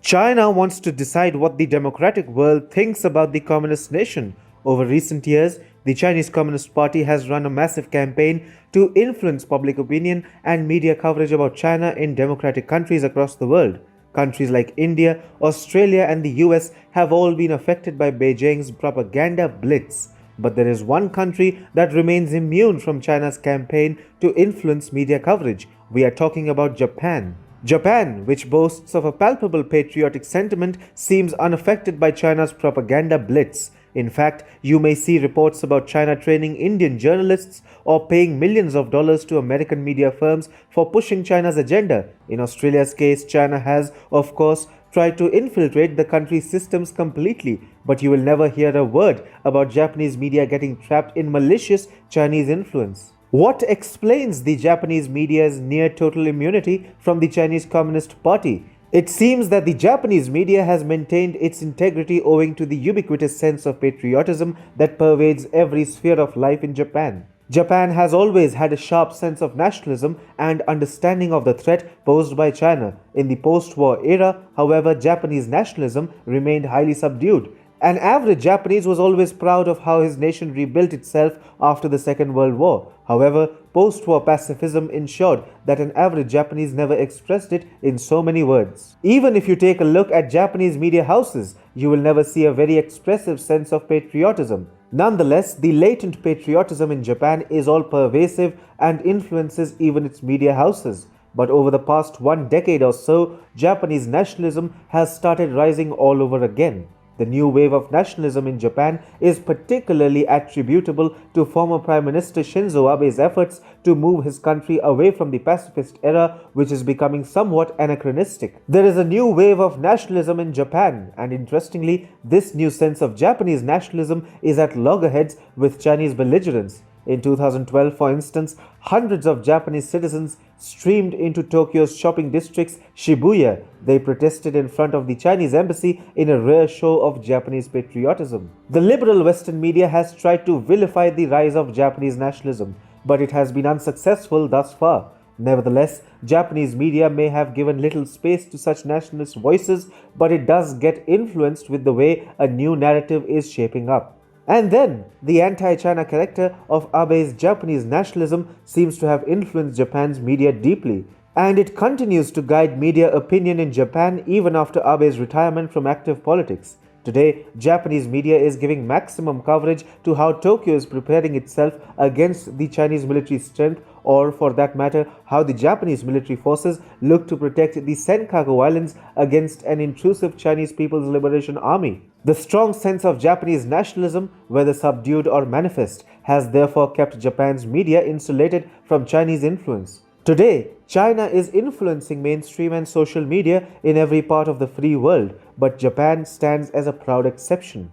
China wants to decide what the democratic world thinks about the communist nation. Over recent years, the Chinese Communist Party has run a massive campaign to influence public opinion and media coverage about China in democratic countries across the world. Countries like India, Australia, and the US have all been affected by Beijing's propaganda blitz. But there is one country that remains immune from China's campaign to influence media coverage. We are talking about Japan. Japan, which boasts of a palpable patriotic sentiment, seems unaffected by China's propaganda blitz. In fact, you may see reports about China training Indian journalists or paying millions of dollars to American media firms for pushing China's agenda. In Australia's case, China has, of course, tried to infiltrate the country's systems completely, but you will never hear a word about Japanese media getting trapped in malicious Chinese influence. What explains the Japanese media's near total immunity from the Chinese Communist Party? It seems that the Japanese media has maintained its integrity owing to the ubiquitous sense of patriotism that pervades every sphere of life in Japan. Japan has always had a sharp sense of nationalism and understanding of the threat posed by China. In the post-war era, however, Japanese nationalism remained highly subdued. An average Japanese was always proud of how his nation rebuilt itself after the Second World War. However, post-war pacifism ensured that an average Japanese never expressed it in so many words. Even if you take a look at Japanese media houses, you will never see a very expressive sense of patriotism. Nonetheless, the latent patriotism in Japan is all pervasive and influences even its media houses. But over the past 1 decade or so, Japanese nationalism has started rising all over again. The new wave of nationalism in Japan is particularly attributable to former Prime Minister Shinzo Abe's efforts to move his country away from the pacifist era, which is becoming somewhat anachronistic. There is a new wave of nationalism in Japan, and interestingly, this new sense of Japanese nationalism is at loggerheads with Chinese belligerence. In 2012, for instance, hundreds of Japanese citizens streamed into Tokyo's shopping district's Shibuya. They protested in front of the Chinese embassy in a rare show of Japanese patriotism. The liberal Western media has tried to vilify the rise of Japanese nationalism, but it has been unsuccessful thus far. Nevertheless, Japanese media may have given little space to such nationalist voices, but it does get influenced with the way a new narrative is shaping up. And then, the anti-China character of Abe's Japanese nationalism seems to have influenced Japan's media deeply, and it continues to guide media opinion in Japan even after Abe's retirement from active politics. Today, Japanese media is giving maximum coverage to how Tokyo is preparing itself against the Chinese military strength, or for that matter, how the Japanese military forces look to protect the Senkaku Islands against an intrusive Chinese People's Liberation Army. The strong sense of Japanese nationalism, whether subdued or manifest, has therefore kept Japan's media insulated from Chinese influence. Today, China is influencing mainstream and social media in every part of the free world, but Japan stands as a proud exception.